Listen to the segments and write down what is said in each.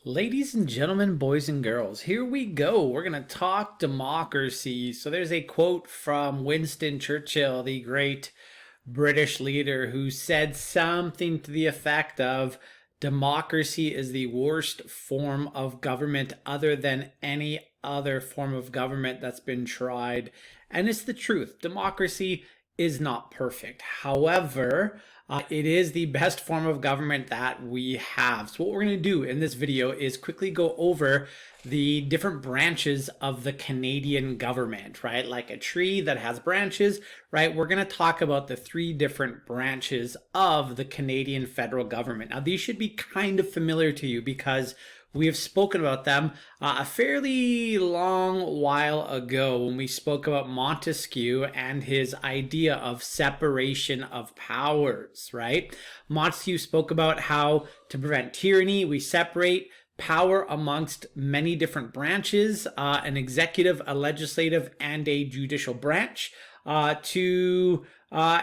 Ladies and gentlemen, boys and girls, here we go. We're going to talk democracy. So there's a quote from Winston Churchill, the great British leader, who said something to the effect of democracy is the worst form of government other than any other form of government that's been tried. And it's the truth. Democracy is not perfect. However, it is the best form of government that we have. So what we're going to do in this video is quickly go over the different branches of the Canadian government, right? Like a tree that has branches, right? We're going to talk about the three different branches of the Canadian federal government. Now, these should be kind of familiar to you because we have spoken about them a fairly long while ago when we spoke about Montesquieu and his idea of separation of powers, right? Montesquieu spoke about how to prevent tyranny, we separate power amongst many different branches, an executive, a legislative, and a judicial branch, to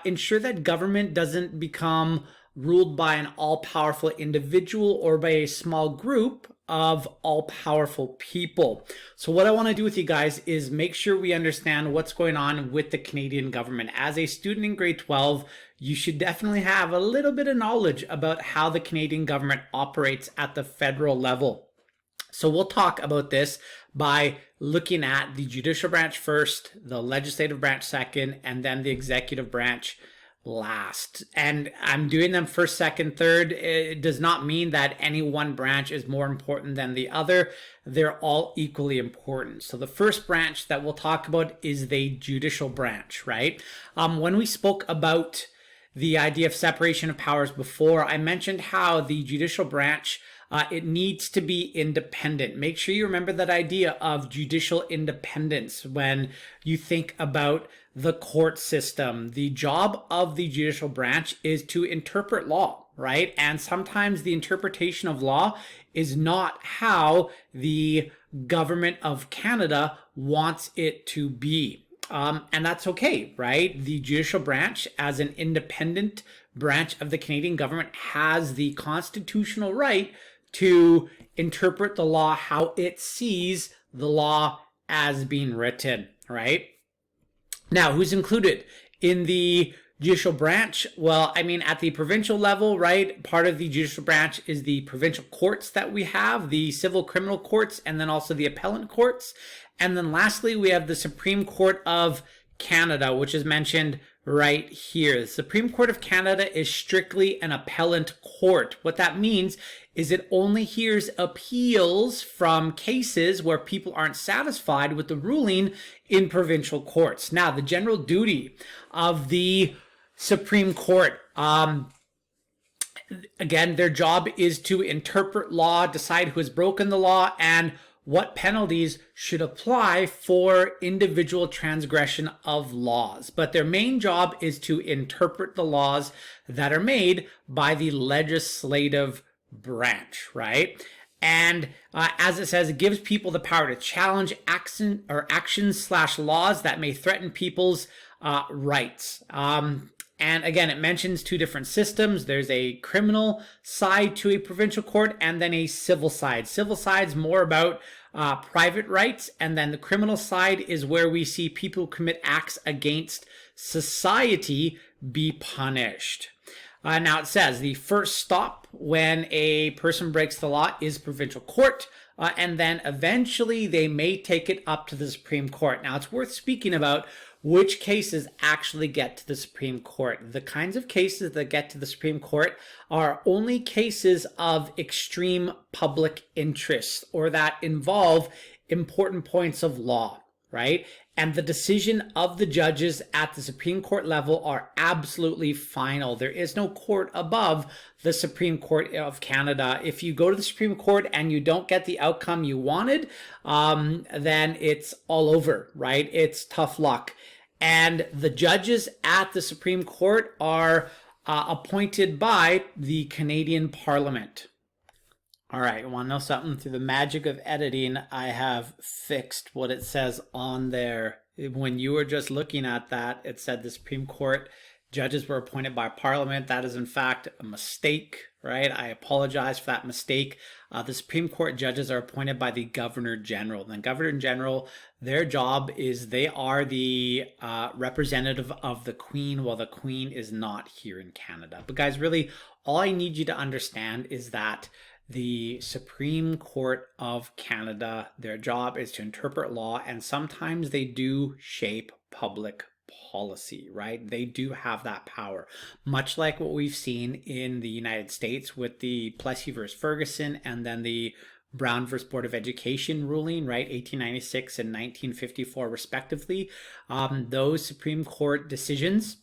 ensure that government doesn't become ruled by an all-powerful individual or by a small group of all-powerful people. So what I want to do with you guys is make sure we understand what's going on with the Canadian government. As a student in grade 12, you should definitely have a little bit of knowledge about how the Canadian government operates at the federal level. So we'll talk about this by looking at the judicial branch first, the legislative branch second, and then the executive branch last. And I'm doing them first, second, third. It does not mean that any one branch is more important than the other. They're all equally important. So the first branch that we'll talk about is the judicial branch, right? When we spoke about the idea of separation of powers before, I mentioned how the judicial branch it needs to be independent. Make sure you remember that idea of judicial independence when you think about the court system. The job of the judicial branch is to interpret law, right? And sometimes the interpretation of law is not how the government of Canada wants it to be. And that's okay, right? The judicial branch, as an independent branch of the Canadian government, has the constitutional right to interpret the law how it sees the law as being written, right? Now, who's included in the judicial branch? Well, I mean, at the provincial level, right, part of the judicial branch is the provincial courts that we have, the civil criminal courts, and then also the appellate courts. And then lastly, we have the Supreme Court of Canada, which is mentioned right here. The Supreme Court of Canada is strictly an appellate court. What that means is it only hears appeals from cases where people aren't satisfied with the ruling in provincial courts. Now, the general duty of the Supreme Court, again, their job is to interpret law, decide who has broken the law, and what penalties should apply for individual transgression of laws. But their main job is to interpret the laws that are made by the legislative branch, right? And as it says, it gives people the power to challenge actions/laws that may threaten people's rights. And again, it mentions two different systems. There's a criminal side to a provincial court and then a civil side. Civil side's more about private rights, and then the criminal side is where we see people who commit acts against society be punished. Now it says the first stop when a person breaks the law is provincial court, and then eventually they may take it up to the Supreme Court. Now it's worth speaking about which cases actually get to the Supreme Court. The kinds of cases that get to the Supreme Court are only cases of extreme public interest or that involve important points of law, right? And the decision of the judges at the Supreme Court level are absolutely final. There is no court above the Supreme Court of Canada. If you go to the Supreme Court and you don't get the outcome you wanted, then it's all over, right? It's tough luck. And the judges at the Supreme Court are appointed by the Canadian Parliament. All right, want to know something? Through the magic of editing, I have fixed what it says on there. When you were just looking at that, it said the Supreme Court judges were appointed by Parliament. That is, in fact, a mistake. right? I apologize for that mistake. The Supreme Court judges are appointed by the Governor General. And the Governor General, their job is they are the representative of the Queen, while the Queen is not here in Canada. But guys, really, all I need you to understand is that the Supreme Court of Canada, their job is to interpret law, and sometimes they do shape public policy, right? They do have that power, much like what we've seen in the United States with the Plessy versus Ferguson and then the Brown versus Board of Education ruling, right? 1896 and 1954 respectively. Those Supreme Court decisions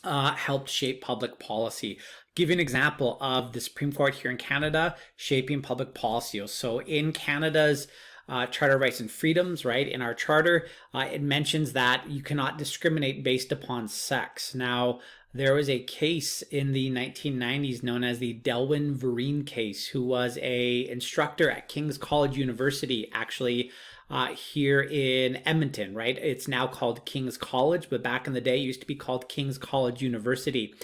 helped shape public policy. Give you an example of the Supreme Court here in Canada shaping public policy. So in Canada's Charter of Rights and Freedoms, right, in our charter, it mentions that you cannot discriminate based upon sex. Now, there was a case in the 1990s known as the Delwyn-Vereen case, who was a instructor at King's College University, actually here in Edmonton, right? It's now called King's College, but back in the day, it used to be called King's College University.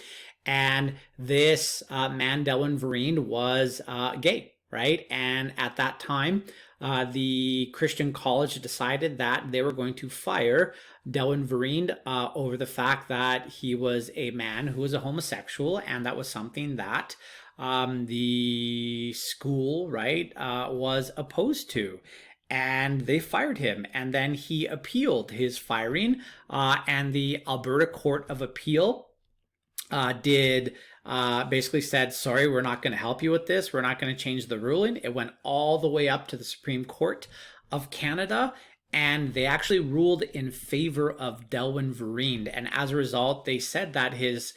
And this man, Delwyn-Vereen, was gay, right? And at that time, the Christian college decided that they were going to fire Delwyn-Vereen over the fact that he was a man who was a homosexual, and that was something that the school, right, was opposed to. And they fired him, and then he appealed his firing, and the Alberta Court of Appeal basically said, sorry, we're not going to help you with this. We're not going to change the ruling. It went all the way up to the Supreme Court of Canada, and they actually ruled in favor of Delwyn-Vereen. And as a result, they said that his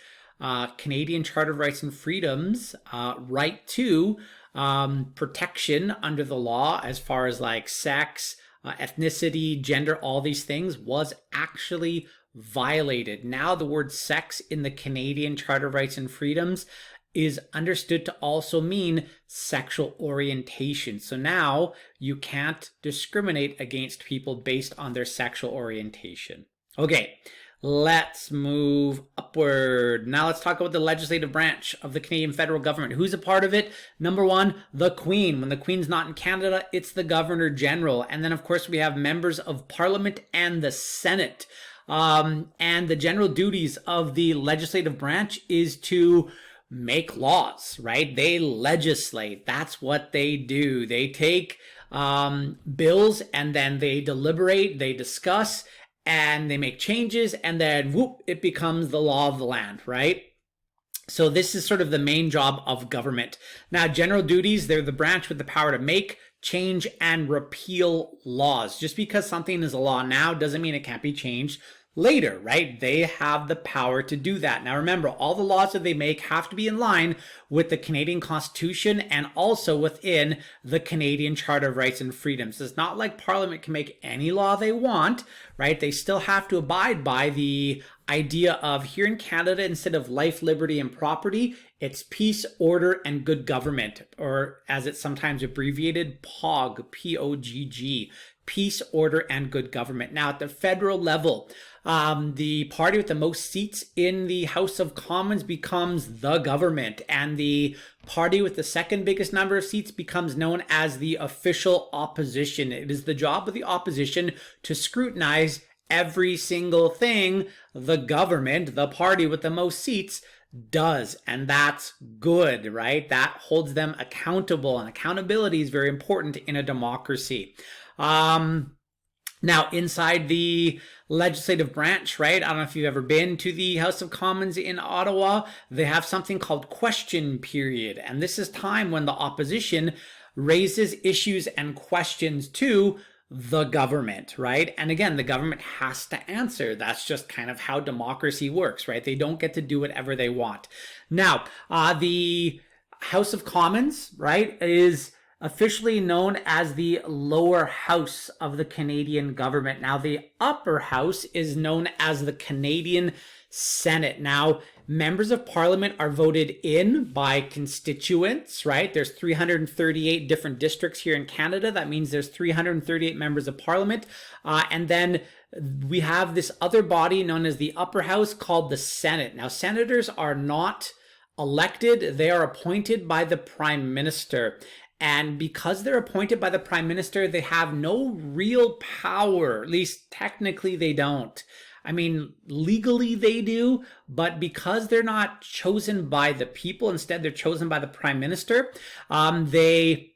Canadian Charter of Rights and Freedoms right to protection under the law, as far as like sex, ethnicity, gender, all these things, was actually violated. Now the word sex in the Canadian Charter of Rights and Freedoms is understood to also mean sexual orientation. So now you can't discriminate against people based on their sexual orientation. Okay, let's move upward. Now let's talk about the legislative branch of the Canadian federal government. Who's a part of it? Number one, the Queen. When the Queen's not in Canada, it's the Governor General. And then of course we have members of Parliament and the Senate. And the general duties of the legislative branch is to make laws, right? They legislate. That's what they do. They take bills and then they deliberate, they discuss, and they make changes, and then whoop, it becomes the law of the land, right? So this is sort of the main job of government. Now, general duties, they're the branch with the power to make, change, and repeal laws. Just because something is a law now doesn't mean it can't be changed later, right? They have the power to do that. Now remember, all the laws that they make have to be in line with the Canadian Constitution and also within the Canadian Charter of Rights and Freedoms. It's not like Parliament can make any law they want, right? They still have to abide by the idea of, here in Canada, instead of life, liberty, and property, it's peace, order, and good government, or as it's sometimes abbreviated, POGG, P-O-G-G. Peace, order, and good government. Now, at the federal level, the party with the most seats in the House of Commons becomes the government, and the party with the second biggest number of seats becomes known as the official opposition. It is the job of the opposition to scrutinize every single thing the government, the party with the most seats, does, and that's good, right? That holds them accountable, and accountability is very important in a democracy. Now, inside the legislative branch, right? I don't know if you've ever been to the House of Commons in Ottawa. They have something called question period. And this is time when the opposition raises issues and questions to the government, right? And again, the government has to answer. That's just kind of how democracy works, right? They don't get to do whatever they want. Now, the House of Commons, right, is officially known as the lower house of the Canadian government. Now, the upper house is known as the Canadian Senate. Now, members of Parliament are voted in by constituents, right? There's 338 different districts here in Canada. That means there's 338 members of Parliament. And then we have this other body known as the upper house called the Senate. Now, senators are not elected, they are appointed by the prime minister. And because they're appointed by the prime minister, they have no real power. At least technically they don't. I mean, legally they do, but because they're not chosen by the people, instead they're chosen by the prime minister, they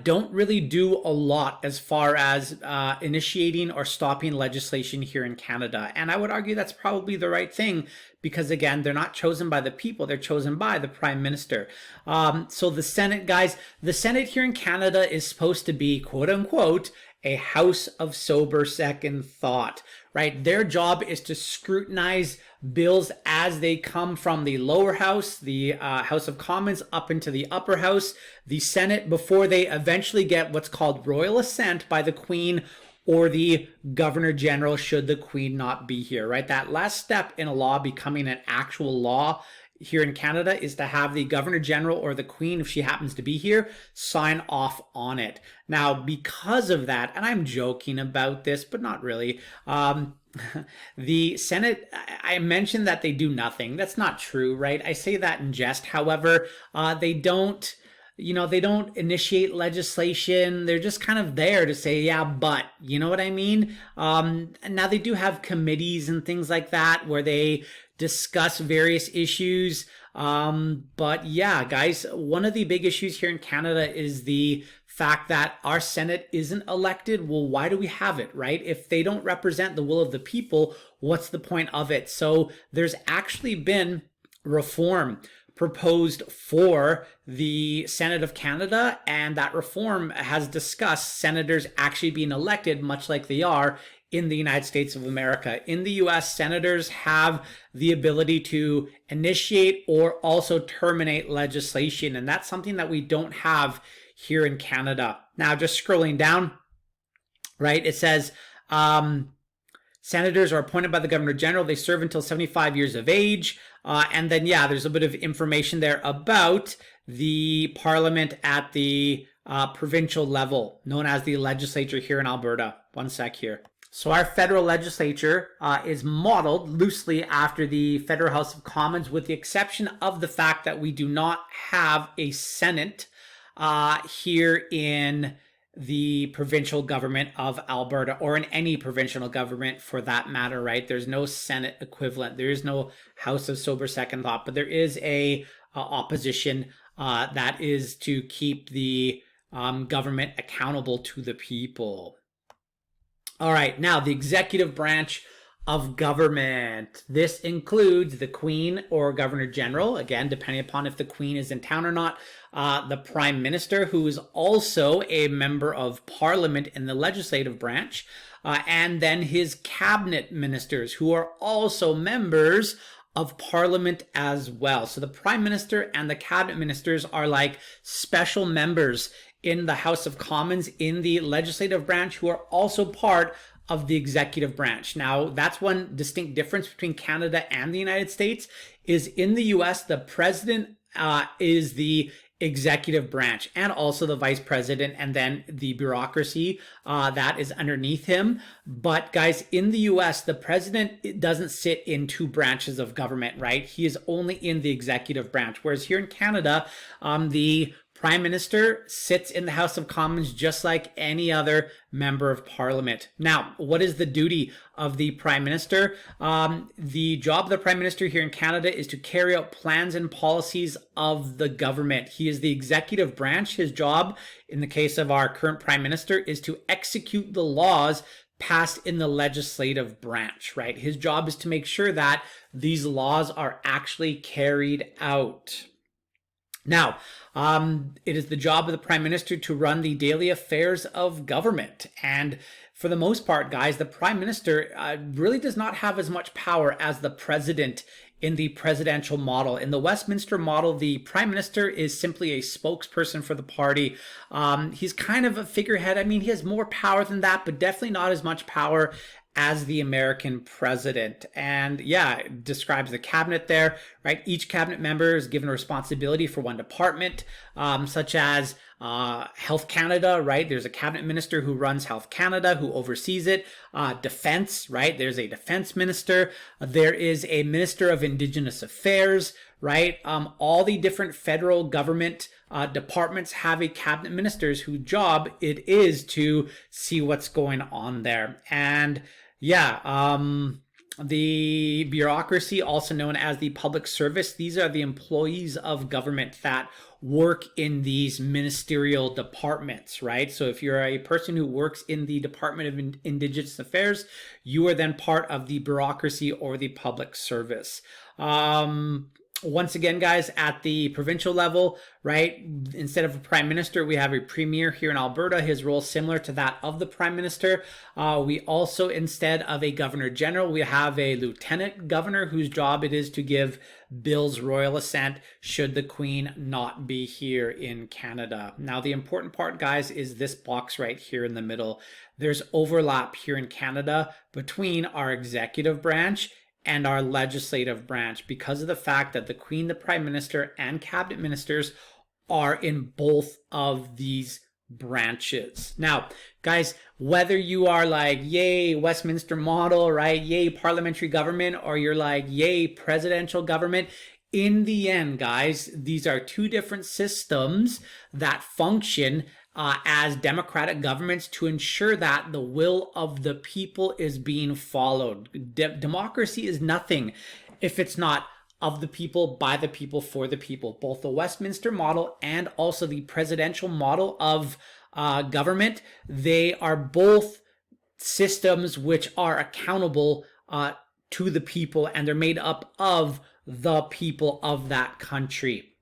don't really do a lot as far as initiating or stopping legislation here in Canada. And I would argue that's probably the right thing because, again, they're not chosen by the people, they're chosen by the Prime Minister. So the Senate, guys, the Senate here in Canada is supposed to be, quote unquote, a house of sober second thought, right? Their job is to scrutinize bills as they come from the lower house, the House of Commons, up into the upper house, the Senate, before they eventually get what's called royal assent by the Queen or the Governor General should the Queen not be here, right? That last step in a law becoming an actual law here in Canada is to have the Governor General or the Queen, if she happens to be here, sign off on it. Now, because of that, and I'm joking about this, but not really, the Senate, I mentioned that they do nothing. That's not true, right? I say that in jest. However, they don't, they don't initiate legislation. They're just kind of there to say, yeah, but, you know what I mean? Now they do have committees and things like that where they discuss various issues. But yeah, guys, one of the big issues here in Canada is the fact that our Senate isn't elected. Well, why do we have it, right? If they don't represent the will of the people, what's the point of it? So there's actually been reform proposed for the Senate of Canada, and that reform has discussed senators actually being elected much like they are in the United States of America. In the US, senators have the ability to initiate or also terminate legislation, and that's something that we don't have here in Canada. Now, just scrolling down, right, it says, senators are appointed by the Governor General. They serve until 75 years of age. And then, yeah, there's a bit of information there about the parliament at the provincial level, known as the legislature here in Alberta. One sec here. So our federal legislature is modeled loosely after the Federal House of Commons, with the exception of the fact that we do not have a Senate here in the provincial government of Alberta, or in any provincial government for that matter, right? There's no Senate equivalent. There is no House of Sober Second Thought, but there is a opposition that is to keep the government accountable to the people. All right, now the executive branch of government. This includes the Queen or Governor General, again, depending upon if the Queen is in town or not, the Prime Minister, who is also a member of Parliament in the legislative branch, and then his cabinet ministers, who are also members of Parliament as well. So the Prime Minister and the cabinet ministers are like special members in the House of Commons in the legislative branch, who are also part of the executive branch. Now, that's one distinct difference between Canada and the United States, is in the US, the president is the executive branch, and also the vice president, and then the bureaucracy that is underneath him. But guys, in the US, the president doesn't sit in two branches of government, right? He is only in the executive branch. Whereas here in Canada, the Prime Minister sits in the House of Commons just like any other member of Parliament. Now, what is the duty of the Prime Minister? The job of the Prime Minister here in Canada is to carry out plans and policies of the government. He is the executive branch. His job, in the case of our current Prime Minister, is to execute the laws passed in the legislative branch, right? His job is to make sure that these laws are actually carried out. Now, it is the job of the Prime Minister to run the daily affairs of government. And for the most part, guys, the Prime Minister really does not have as much power as the President in the presidential model. In the Westminster model, the Prime Minister is simply a spokesperson for the party. He's kind of a figurehead. I mean, he has more power than that, but definitely not as much power as the American president. And yeah, it describes the cabinet there, right? Each cabinet member is given a responsibility for one department, such as Health Canada, right? There's a cabinet minister who runs Health Canada, who oversees it. Defense, right? There's a defense minister. There is a minister of Indigenous Affairs, right? All the different federal government departments have a cabinet ministers whose job it is to see what's going on there. And yeah, the bureaucracy, also known as the public service, these are the employees of government that work in these ministerial departments, right? So if you're a person who works in the Department of Indigenous Affairs, you are then part of the bureaucracy or the public service. Once again, guys, at the provincial level, right, instead of a prime minister, we have a premier here in Alberta. His role is similar to that of the prime minister. We also, instead of a governor general, we have a lieutenant governor whose job it is to give Bill's royal assent should the Queen not be here in Canada. Now, the important part, guys, is this box right here in the middle. There's overlap here in Canada between our executive branch and our legislative branch because of the fact that the Queen, the Prime Minister, and cabinet ministers are in both of these branches. Now, guys, whether you are like, yay, Westminster model, right? Yay, parliamentary government, or you're like, yay, presidential government, in the end, guys, these are two different systems that function as democratic governments to ensure that the will of the people is being followed. Democracy is nothing if it's not of the people, by the people, for the people. Both the Westminster model and also the presidential model of government, they are both systems which are accountable to the people, and they're made up of the people of that country.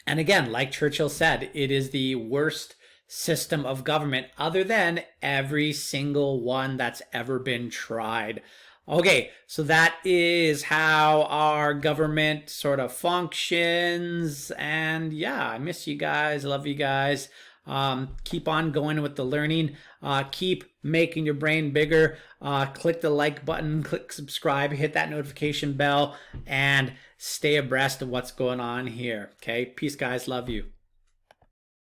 And again, like Churchill said, it is the worst system of government other than every single one that's ever been tried. Okay, so that is how our government sort of functions. And yeah, I miss you guys. I love you guys. Keep on going with the learning. Keep making your brain bigger. Click the like button, click subscribe, hit that notification bell, and stay abreast of what's going on here. Okay, peace, guys. Love you.